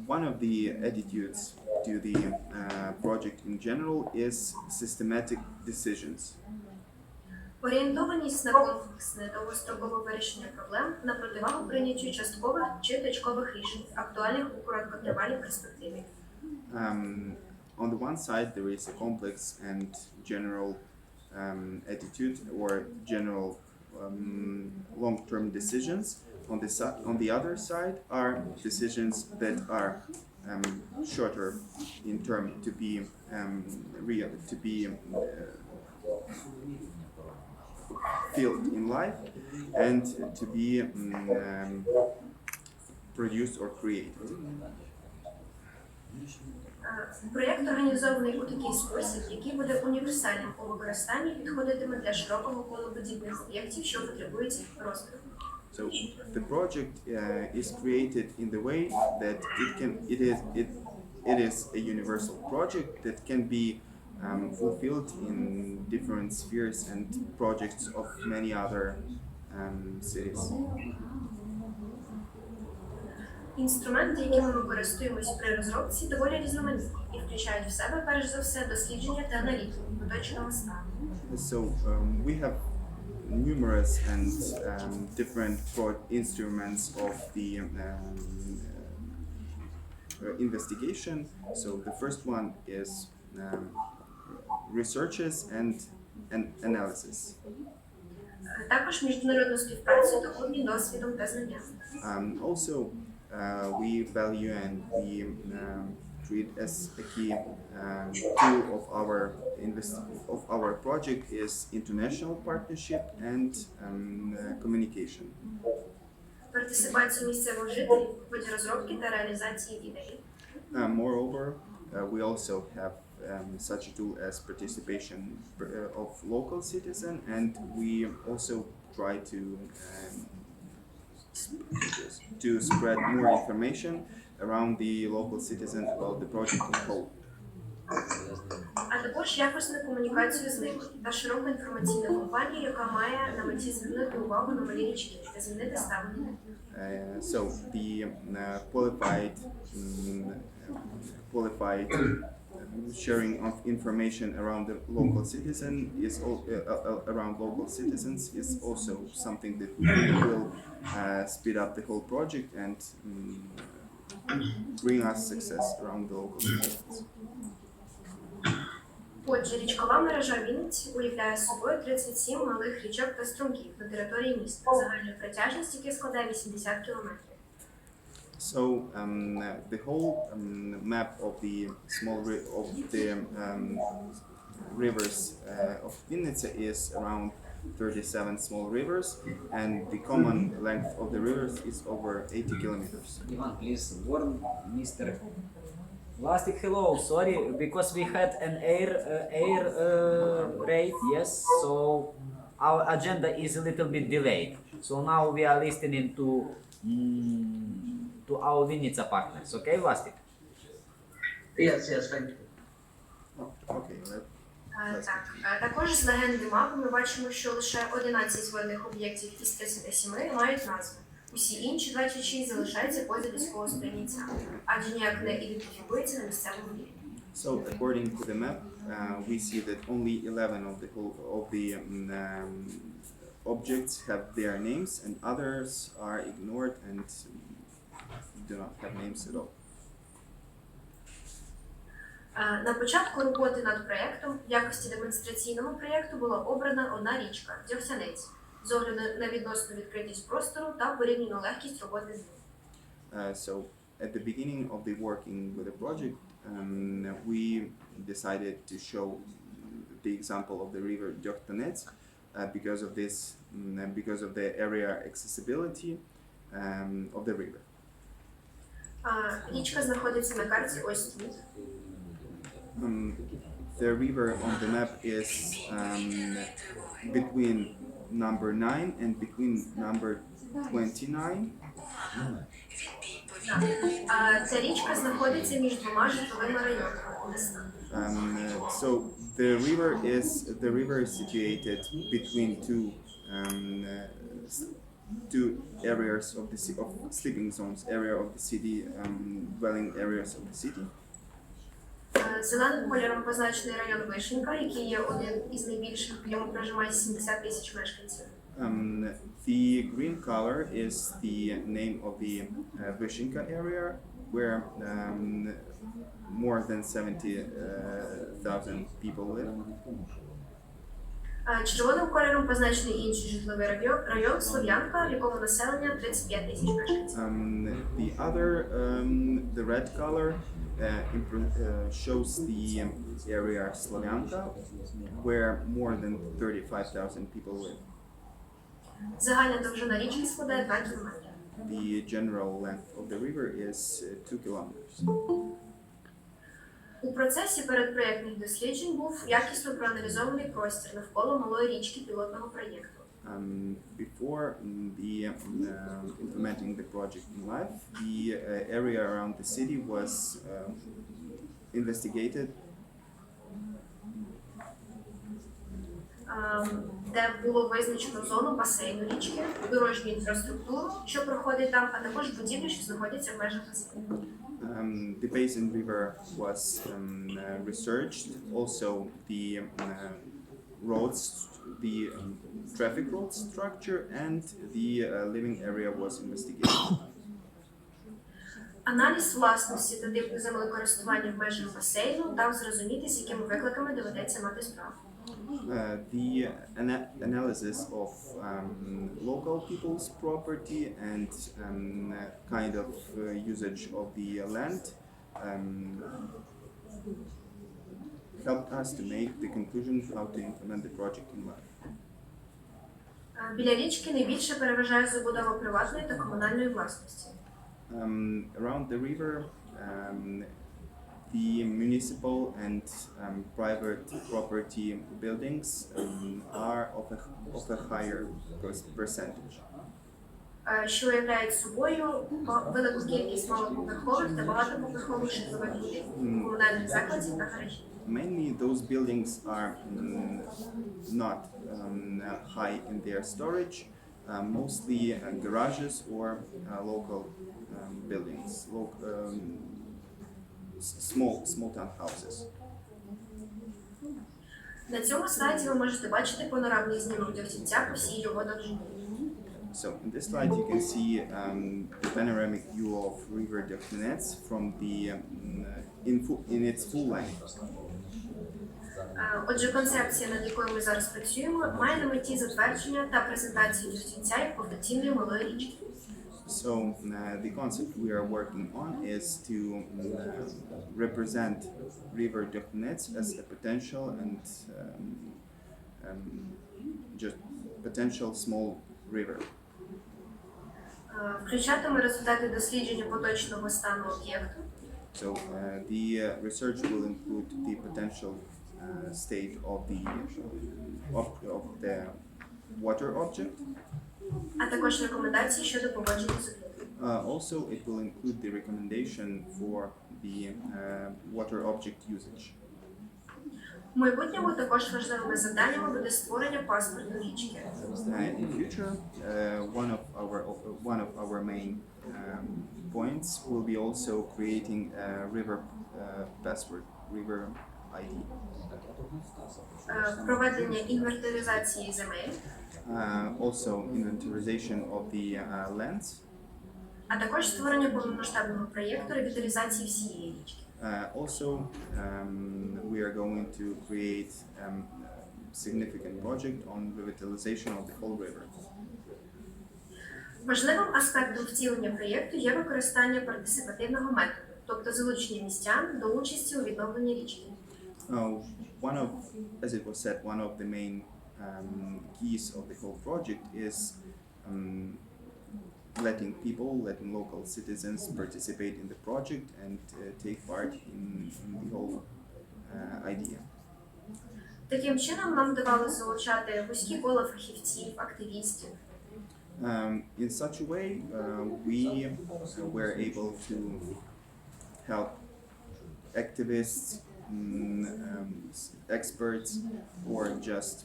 One of the attitudes to the project in general is systematic decisions. Орієнтованість на комплексне довгострокове вирішення проблем на противагу прийняттю часткових чи точкових рішень, актуальних у короткотривалій перспективі. On the one side, there is a complex and general attitude or general long-term decisions. On the other side are decisions that are shorter in term to be real, to be felt in life and to be produced or created. Проєкт організований у такий спосіб, який буде універсальним у використанні, підходитиме для широкого кола подібних проєктів, що потребують розвитку. So the project is created in the way that it is a universal project that can be fulfilled in different spheres and projects of many other cities. Інструменти, якими ми користуємось при розробці, доволі різноманітні і включають в себе, перш за все, дослідження та аналітику поточного стану. So we have numerous and different instruments of the investigation. So the first one is researches and analysis. Також міжнародну співпрацю та обмін досвідом та знаннями. Also, we value and we treat as a key tool of our project is international partnership and communication. Партисипацію місцевих жителів в ході розробки та реалізації ідей. Moreover, we also have such a tool as participation of local citizen, and we also try to spread more information around the local citizen about the project in whole. А також якісну комунікацію з ними та широку інформаційну кампанію, яка має на меті звернути увагу на малі річки та змінити ставлення. So the qualified sharing of information around the local citizen is around local citizens is also something that will speed up the whole project and bring us success around the local citizens. Отже, річкова мережа Вінниці уявляє собою 37 малих річок та струмків на території міста, загальною протяжністю яких складає 80 кілометрів. So the whole map of the rivers of Vinnytsia is around 37 small rivers, and the common length of the rivers is over 80 kilometers. Ivan, please warn Mr. Plastic, hello, sorry, because we had an air raid, yes, so our agenda is a little bit delayed. So now we are listening to our Vinnytsia partners, okay, Plastic? Yes, thank you. Okay, Так. Також з легенди мапи ми бачимо, що лише 11 водних об'єктів із 37 мають назви. Усі інші 26 залишаються поза людського сприйняття, адже ніяк не ідентифікуються на місцевому рівні. So according to the map, we see that only 11 of the objects have their names, and others are ignored and do not have names at all. На початку роботи над проєктом в якості демонстраційного проєкту була обрана одна річка – Дзьохсянець, з огляду на відносну відкритість простору та порівняну легкість роботи з ним. So at the beginning of the working with the project, we decided to show the example of the river Дзьохсянець because of the area accessibility of the river. Річка знаходиться на карті ось тут. The river on the map is between number 9 and between number 29. Ця річка знаходиться між двома житловими районами міста. So the river is situated between two two areas of the of sleeping zones, area of the city, dwelling areas of the city. Зеленим кольором позначений район Вишенька, який є один із найбільших, в ньому проживає 70 тисяч мешканців. The green color is the name of the Vishinka area, where more than 70,000 people live. Червоним кольором позначений інший житловий район Слов'янка, в якому населення 35 тисяч мешканців. The red color shows the area Slovyanka, where more than 35,000 people live. Загальна довжина річки складає 2 кілометри. The general length of the river is 2 kilometers. У процесі передпроєктних досліджень був якісно проаналізований простір навколо малої річки пілотного проєкту. Before implementing the project in life, the area around the city was investigated. Де було визначено зону басейну річки, дорожню інфраструктуру, що проходить там, а також будівлі, що знаходяться в межах басейну. The basin river was researched. Also, the roads, the traffic road structure, and the living area was investigated. Аналіз власності та типу землекористування в межах басейну дав зрозуміти, з якими викликами доведеться мати справу. The analysis of local people's property and kind of usage of the land helped us to make the conclusion how to implement the project in life. Біля річки найбільше переважає забудова приватної та комунальної власності. Around the river, the municipal and private property buildings are of a higher percentage. Що уявляють собою велику кількість малоповерхових та багатоповерхових житлових будинків, комунальних закладів та гаражів. Mainly those buildings are not high in their storage, mostly garages or local buildings, small townhouses. На цьому слайді ви можете бачити панорамний знімок Дьохтівця по всій його довжині. So in this slide you can see the panoramic view of River Döknenets from the in its full length. Отже, концепція, над якою ми зараз працюємо, має на меті затвердження та презентацію Дьохтівця як повноцінної малої річки. So the concept we are working on is to represent River Döknenets as a potential and just potential small river. Включатиме результати дослідження поточного стану об'єкту. So the research will include the potential state of the water object. А також рекомендації щодо поводження з об'єктом. Also, it will include the recommendation for the water object usage. В майбутньому також важливими завданнями буде створення паспорту річки. In future, one of our main points will be also creating a river passport, river ID. Проведення інвентаризації земель. Also, inventorization of the lands. А також створення повномасштабного проєкту ревіталізації всієї річки. Also, we are going to create a significant project on revitalization of the whole river. Важливим аспектом втілення проєкту є використання партисипативного методу, тобто залучення містян до участі у відновленні річки. As it was said, one of the main keys of the whole project is letting local citizens participate in the project and take part in the whole idea. Таким чином нам вдавалося залучати вузькі кола фахівців, активістів. In such a way, we were able to help activists, experts, or just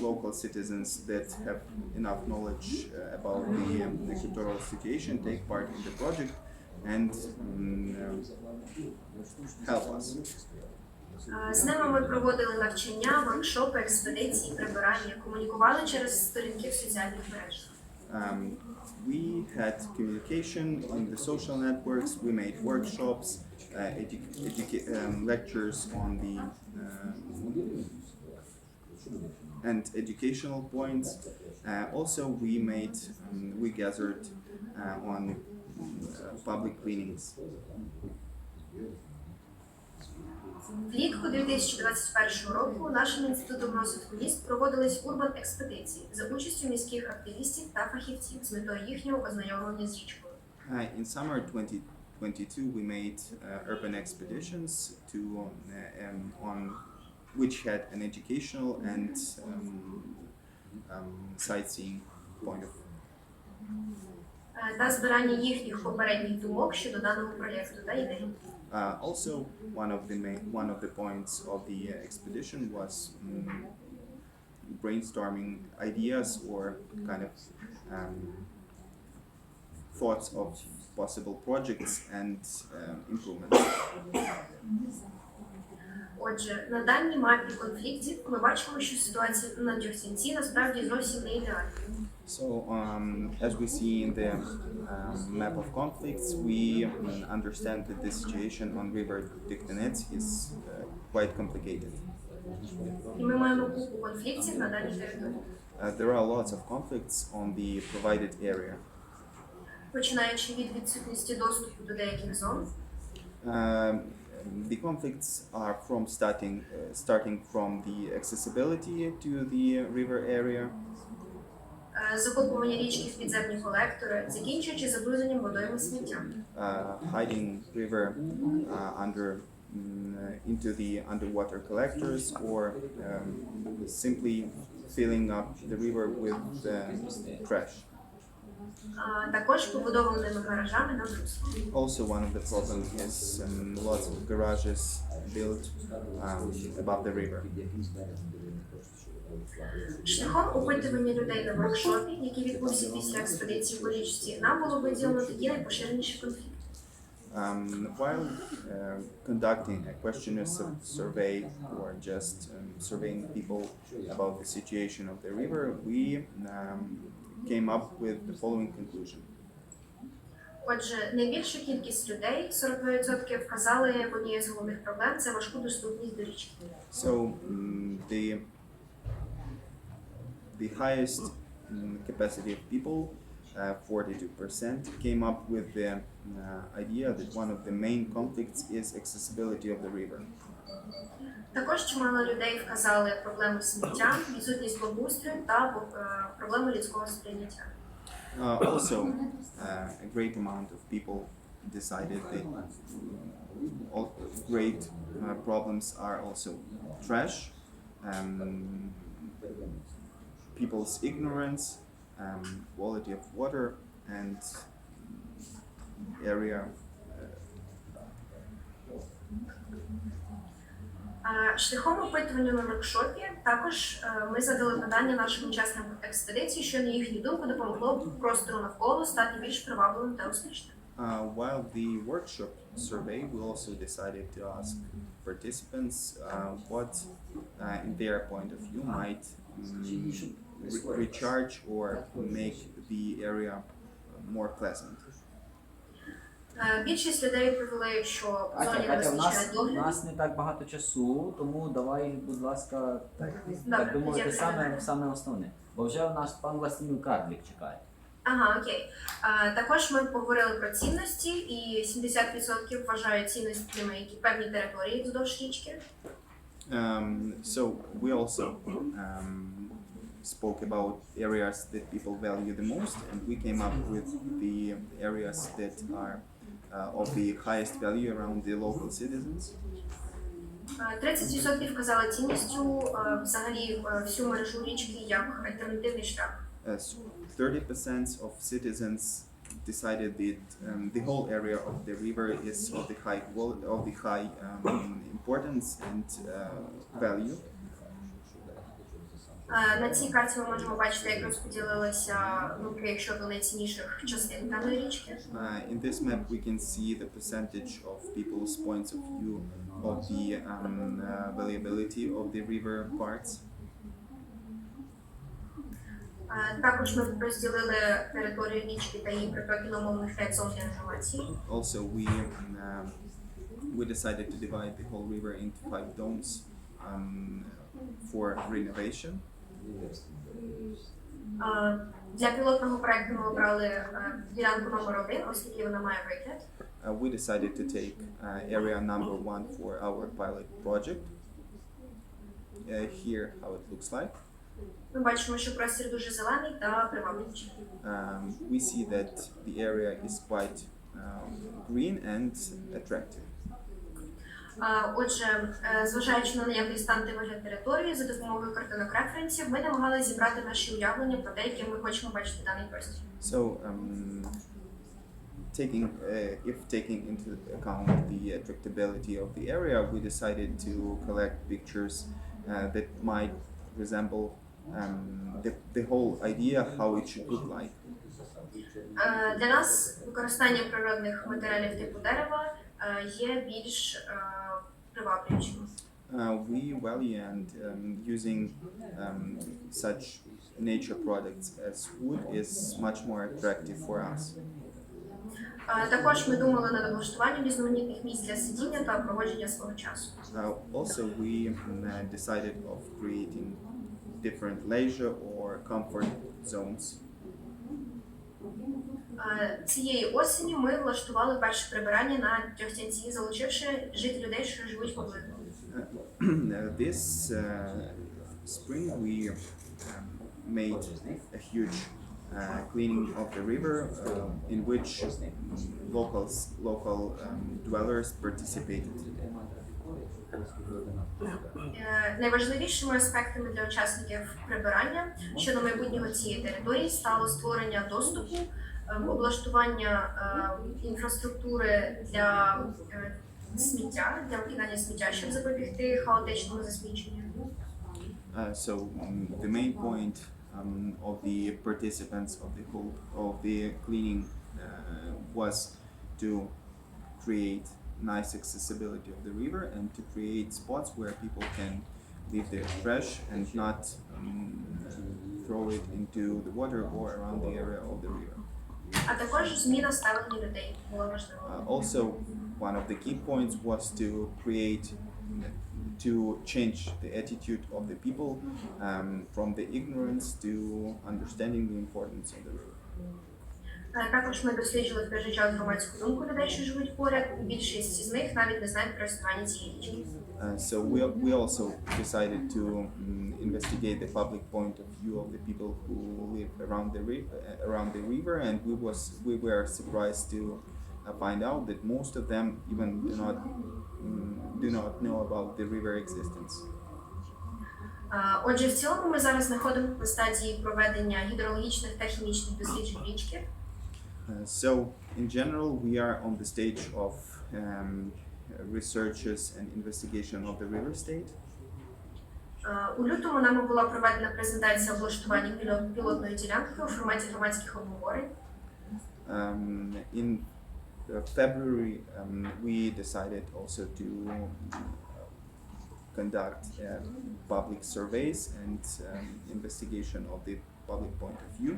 local citizens that have enough knowledge about the ecological situation take part in the project and help us. З ними ми проводили навчання, воркшопи, експедиції, прибирання, комунікували через сторінки в соціальних мережах. We had communication on the social networks. We made workshops, lectures on the and educational points. Also, we gathered on public cleanings. Влітку 2021 року нашим інститутом розвитку міст проводились урбан-експедиції за участю міських активістів та фахівців з метою їхнього ознайомлення з річкою. In summer 2022, we made urban expeditions on which had an educational and sightseeing point of view. Та збирання їхніх попередніх думок щодо даного проєкту та ідей. Also, one of the points of the expedition was brainstorming ideas or kind of thoughts of possible projects and improvements. Отже, на даній мапі конфліктів ми бачимо, що ситуація на Джохтянці насправді зовсім не ідеальна. So, as we see in the map of conflicts, we understand that the situation on River Diktenets is quite complicated. І ми маємо купу конфліктів на даній території. There are lots of conflicts on the provided area. Починаючи від відсутності доступу до деяких зон, The conflicts are starting from the accessibility to the river area, закопування річки в підземні колектори, закінчуючи забрудненням водою і сміттям. hiding river into the underwater collectors, or simply filling up the river with trash. Також побудованими гаражами над руслом. Also, one of the problems is lots of garages built above the river. Шляхом опитування людей на воркшопі, який відбувся після експедиції по річці, нам було виділено такі найпоширеніші конфлікти. While conducting a questionnaire survey or just surveying people about the situation of the river, we came up with the following conclusion. Отже, найбільша кількість людей, 42%, вказали в однією з головних проблем – це важку доступність до річки. So the highest capacity of people, 42%, came up with the idea that one of the main conflicts is accessibility of the river. Також чимало людей вказали проблеми сміття, відсутність благоустрою та проблеми людського сприйняття. Also, a great amount of people decided that great problems are also trash, people's ignorance, quality of water, and area. Шляхом опитування на воркшопі також ми задали питання нашим учасникам експедиції, що на їхню думку допомогло б простору навколо стати більш привабливим та успішним. While the workshop survey, we also decided to ask participants what, in their point of view, might recharge or make the area more pleasant. Більшість людей відповіли, що в зоні не Катя, у вистачає нас догляду. не так багато часу, тому давай, будь ласка, так би Добре, мовити, дякую. саме основне. Бо вже у нас пан Властимир Карлік чекає. Ага, окей. Також ми поговорили про цінності, і 70% вважають цінностями які певні території вздовж річки. So we also spoke about areas that people value the most, and we came up with the areas that are of the highest value around the local citizens. 30% вказали цінністю взагалі всю мережу річки як альтернативний шлях. 30% of citizens decided that the whole area of the river is of the high importance and value. На цій карті ми можемо бачити, як розподілилися думки, якщо до найцінніших частин даної річки. In this map we can see the percentage of people's points of view of the valuability of the river parts. Також ми розділили територію річки та її притоки на умовних 5 зон для інформації. Also we decided to divide the whole river into 5 zones for renovation. Для пілотного проекту ми обрали ділянку номер 1, оскільки вона має вигляд. We decided to take area number 1 for our pilot project. Here how it looks like. Ми бачимо, що простір дуже зелений та привабливий. We see that the area is quite green and attractive. Отже, зважаючи на наявний стан та вигляд території, за допомогою картинок референсів ми намагалися зібрати наші уявлення про те, яким ми хочемо бачити даний простір. So, if taking into account the attractability of the area, we decided to collect pictures that might resemble the whole idea how it should look like. Для нас використання природних матеріалів типу дерева є більш приваблюючим. We value and using such nature products as wood is much more attractive for us. Також ми думали над облаштуванням різноманітних місць для сидіння та проводження свого часу. Also, we decided of creating different leisure or comfort zones. Цієї осені ми влаштували перше прибирання на Трьохтянці, залучивши людей, що живуть поблизу. This spring we made a huge cleaning of the river in which local dwellers participated. Найважливішими аспектами для учасників прибирання щодо майбутнього цієї території стало створення доступу, облаштування інфраструктури для сміття, для викидання сміття, щоб запобігти хаотичному засміченню. So the main point of the participants of the cleaning was to create nice accessibility of the river and to create spots where people can leave their trash and not throw it into the water or around the area of the river. А також зміна ставлення людей було важливо. Also, one of the key points was to change the attitude of the people from the ignorance to understanding the importance of the river. Також ми досліджували в той же час громадську думку людей, що живуть поряд. Більшість з них навіть не знають про існування цієї річки. So we also decided to investigate the public point of view of the people who live around the river, and we were surprised to find out that most of them even do not know about the river existence. Отже, в цілому ми зараз знаходимося на стадії проведення гідрологічних та хімічних досліджень річки. So, in general, we are on the stage of researches and investigation of the river state. У лютому нами була проведена презентація облаштування пілотної ділянки у форматі громадських обговорень. In February, we decided also to conduct public surveys and investigation of the public point of view.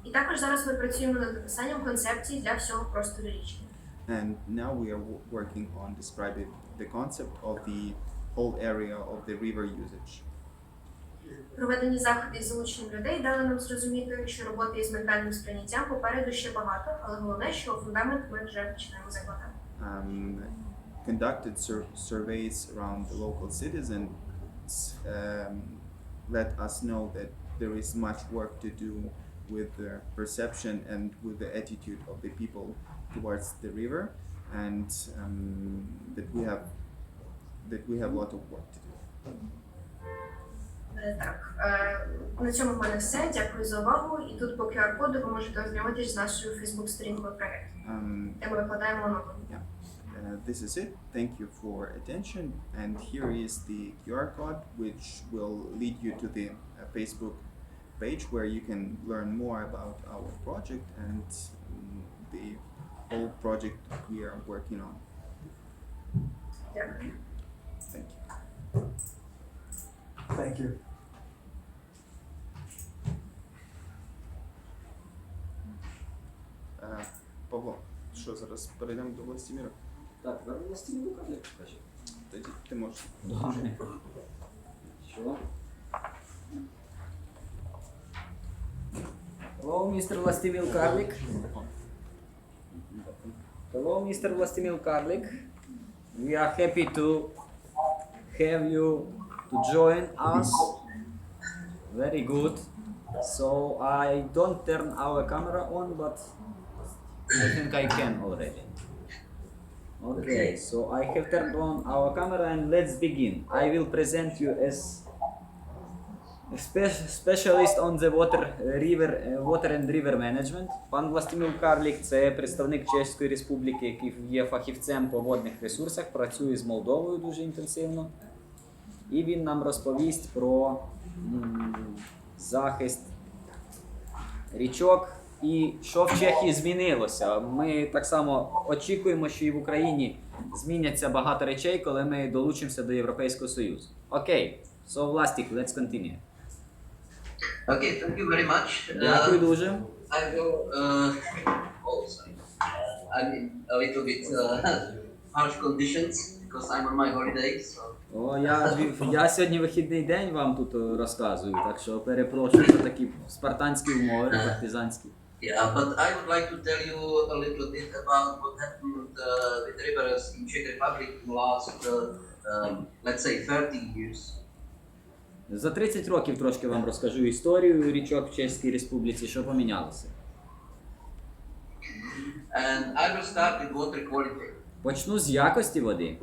І також зараз ми працюємо над написанням концепції для всього простору річки. And now we are working on describing the concept of the whole area of the river usage. Проведені заходи із залученням людей дали нам зрозуміти, що роботи із ментальним сприйняттям попереду ще багато, але головне, що фундамент ми вже починаємо закладати. Conducted surveys around the local citizens let us know that there is much work to do with the perception and with the attitude of the people towards the river, and that we have a lot of work to do. Так, на цьому в мене все. Дякую за увагу. І тут по QR-коду ви можете ознайомитись з нашою Facebook-сторінкою проєкту, де ми викладаємо оновлення. This is it. Thank you for attention. And here is the QR code, which will lead you to the Facebook page where you can learn more about our project and the whole project we are working on. Дякую. Thank you. Thank you. Павло, що зараз перейдемо до Властіміра? Так, Властимир Карлик, скажи. Тоді ти можеш. Добре. Що? Hello, Mr. Vlastimil Karlik. Hello, Mr. Vlastimil Karlik. We are happy to have you to join us. Very good. So I don't turn our camera on, but I think I can already. Okay, so I have turned on our camera and let's begin. I will present you as a specialist on the water and river management. Пан Властимир Карлік – це представник Чеської республіки, який є фахівцем по водних ресурсах, працює з Молдовою дуже інтенсивно. І він нам розповість про захист річок і що в Чехії змінилося. Ми так само очікуємо, що і в Україні зміняться багато речей, коли ми долучимося до Європейського Союзу. Окей, so Vlastik, let's continue. Okay, thank you very much. Дякую дуже. I will sorry. I'm in a little bit harsh conditions because I'm on my holidays. So. О, я сьогодні вихідний день вам тут розказую, так що перепрошую за такі спартанські умови, партизанські. Yeah, but I would like to tell you a little bit about what happened with rivers in Czech Republic in the last, let's say, 30 years. За 30 років трошки вам розкажу історію річок в Чеській Республіці, що помінялося. And I will start with water quality. Почну з якості води.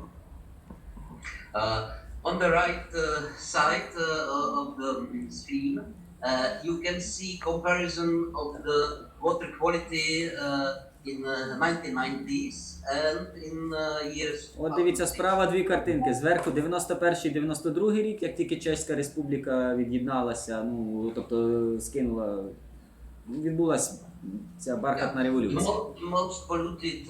On the right side of the screen, you can see comparison of the water quality in 1990s and in years. От дивіться, справа дві картинки. Зверху 91-й, 92-й рік, як тільки Чеська Республіка від'єдналася, ну, тобто скинула, відбулася ця бархатна революція. Most polluted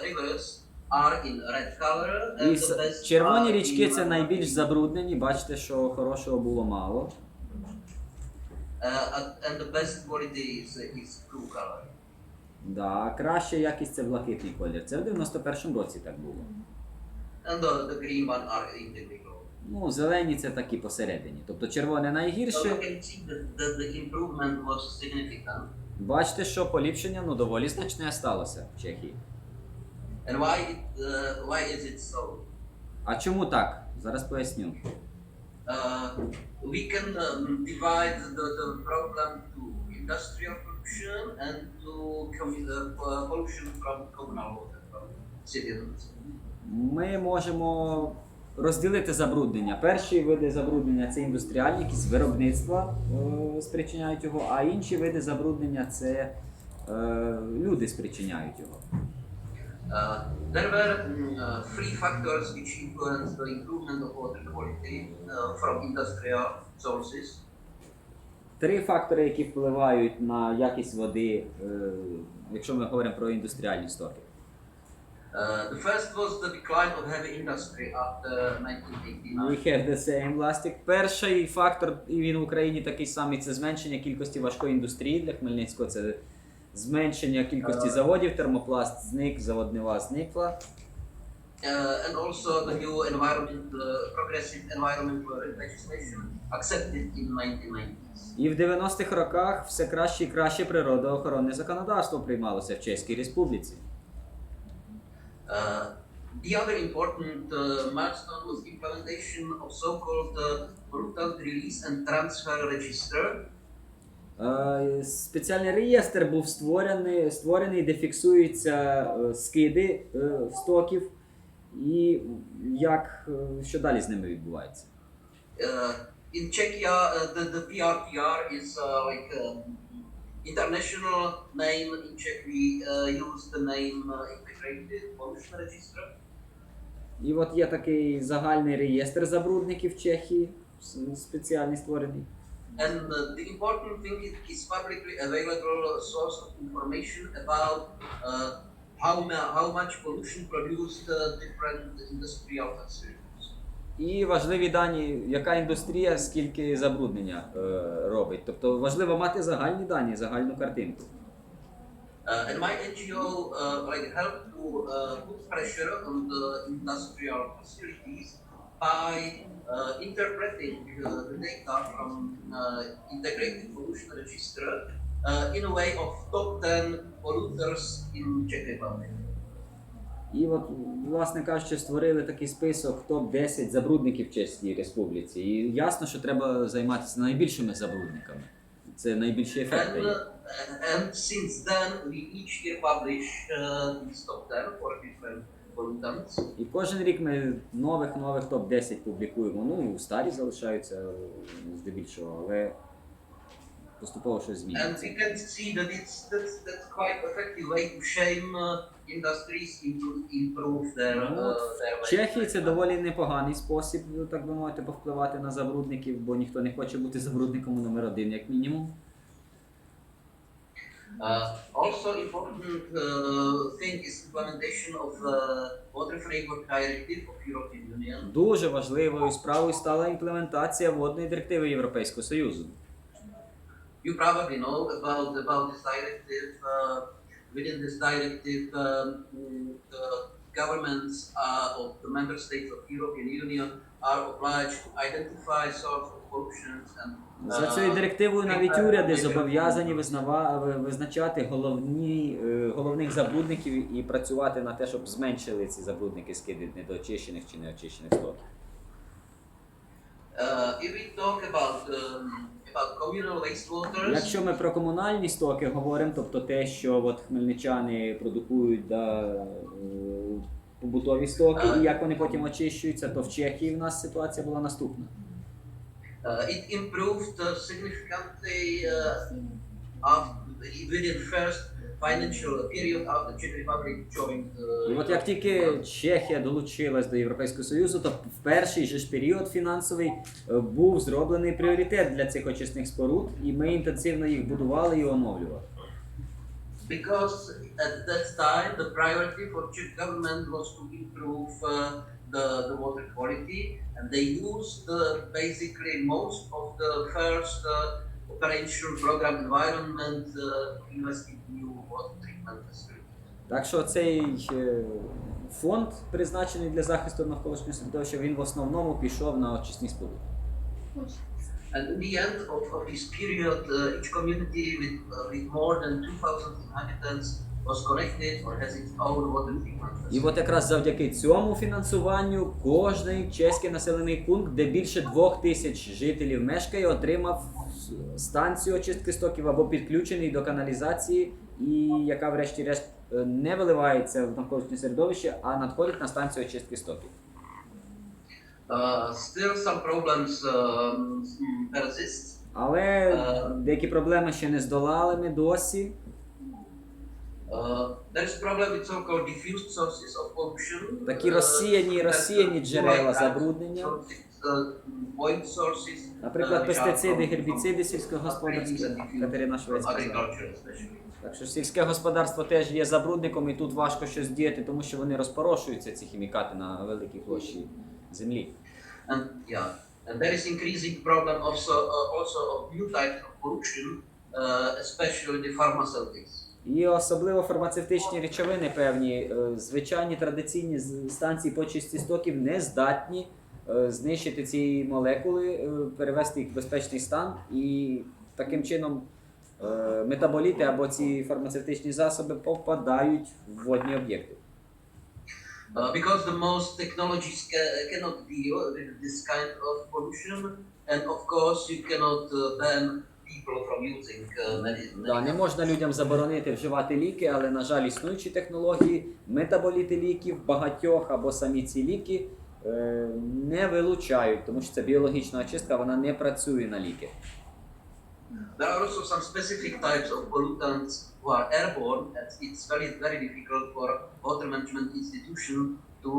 rivers are in red color and І the best червоні are річки in, це найбільш забруднені, бачите, що хорошого було мало. and the best quality is blue color. Да, краща якість це блакитний колір. Це в 91-му році так було. And the green one are in the middle. Ну, зелені це такі посередині. Тобто червоне So you найгірше. can see that the improvement was significant. Бачите, що поліпшення доволі значне сталося в Чехії. And why is it so? А чому так? Зараз поясню. We can divide the problem to industrial pollution and to pollution from communal water, from citizens. Ми можемо розділити забруднення. Перші види забруднення – це індустріальні, які з виробництва спричиняють його, а інші види забруднення – це люди спричиняють його. There were three factors which influenced the improvement of water quality from industrial sources. Три фактори, які впливають на якість води, якщо ми говоримо про індустріальні стоки. The first was the decline of heavy industry after 1989. We have the same plastic. Перший фактор, і він в Україні такий самий, це зменшення кількості важкої індустрії для Хмельницького. Це зменшення кількості заводів, термопласт зник, заводнива зникла. And also the new progressive environmental legislation accepted in 1990s. І в 90-х роках все краще і краще природоохоронне законодавство приймалося в Чеській Республіці. The other important milestone was implementation of so-called brutal release and transfer register. Спеціальний реєстр був створений, де фіксуються скиди стоків і що далі з ними відбувається. In Czechia, the PRTR is like international name. In Czech we use the name Integrated Pollution Register. І от є такий загальний реєстр забрудників в Чехії, спеціальний створений. And the important thing is publicly available source of information about how much pollution produced different industrial facilities. І важливі дані, яка індустрія, скільки забруднення робить. Тобто важливо мати загальні дані, загальну картинку. And my NGO help to put pressure on the industrial facilities by interpreting the data from integrated pollution register in a way of top 10 polluters in Czech Republic. І от, власне кажучи, створили такий список топ-10 забрудників в Чеській республіці. І ясно, що треба займатися найбільшими забрудниками. Це найбільший ефект дає. And since then we each year publish these top 10 for different pollutants. І кожен рік ми нових топ-10 публікуємо. Ну, старі залишаються здебільшого, але поступово щось And змінюється. we can see that that's quite effective way to shame industries to improve their В Чехії це доволі непоганий спосіб, так би мовити, повпливати на забрудників, бо ніхто не хоче бути забрудником номер 1, як мінімум. Also important thing is implementation of Water Framework Directive of European Union. Дуже важливою справою стала імплементація водної директиви Європейського Союзу. You probably know about this directive. Within this directive, the governments of the member states of European Union are obliged to identify source of pollutions and За цією директивою навіть уряди зобов'язані визначати головних забрудників і працювати на те, щоб зменшили ці забрудники скиди недоочищених чи неочищених стоків. If we talk about communal wastewaters, Якщо ми про комунальні стоки говоримо, тобто те, що от хмельничани продукують побутові стоки і як вони потім очищуються, то в Чехії в нас ситуація була наступна. it improved significantly within first financial period after Czech Republic joined. І от як тільки Чехія долучилась до Європейського Союзу, то в перший же ж період фінансовий був зроблений пріоритет для цих очисних споруд, і ми інтенсивно їх будували і оновлювали. Because at that time the priority for Czech government was to improve the water quality, and they used basically most of the first operation program environment invest in new water treatment facilities. Так що цей фонд, призначений для захисту навколишнього середовища, він в основному пішов на очисні споруди. And in the end of this period, each community with more than 2,000 inhabitants was connected or has its own water treatment facility. І от якраз завдяки цьому фінансуванню кожний чеський населений пункт, де більше 2000 жителів мешкає, отримав станцію очистки стоків або підключений до каналізації, і яка врешті-решт не виливається в навколишнє середовище, а надходить на станцію очистки стоків. Still some problems persist. Але деякі проблеми ще не здолали ми досі. There is problem with so-called diffused sources of pollution. Такі розсіяні джерела забруднення. Point sources. Наприклад, пестициди, гербіциди сільськогосподарські. Катерина Швецька. Agriculture especially. Так що сільське господарство теж є забрудником, і тут важко щось діяти, тому що вони розпорошуються, ці хімікати, на великій площі землі. And there is increasing problem also of new types of pollution, especially the pharmaceutics. І особливо фармацевтичні речовини певні, звичайні традиційні станції по чисті стоків не здатні знищити ці молекули, перевести їх в безпечний стан, і таким чином метаболіти або ці фармацевтичні засоби попадають в водні об'єкти. Because the most technologies cannot deal with this kind of pollution, and of course you cannot ban people from using Да, не можна людям заборонити вживати ліки, але, на жаль, існуючі технології, метаболіти ліків, багатьох або самі ці ліки не вилучають, тому що це біологічна очистка, вона не працює на ліки. There are also some specific types of pollutants who are airborne, and it's very difficult for water management institution to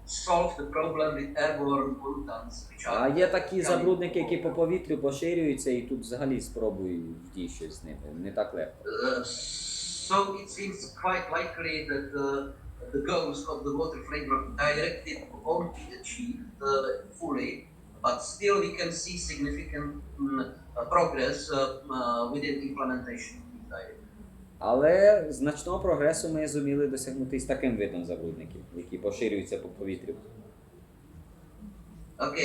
solve the problem with airborne pollutants, which А are є такі забрудники, які по повітрю поширюються, і тут взагалі спробуй вдій щось з ними. Не так легко. So it seems quite likely that the goals of the water framework directive won't be achieved fully, but still we can see significant progress within implementation of these directives. Але значного прогресу ми зуміли досягнути з таким видом забрудників, які поширюються по повітрю. Okay.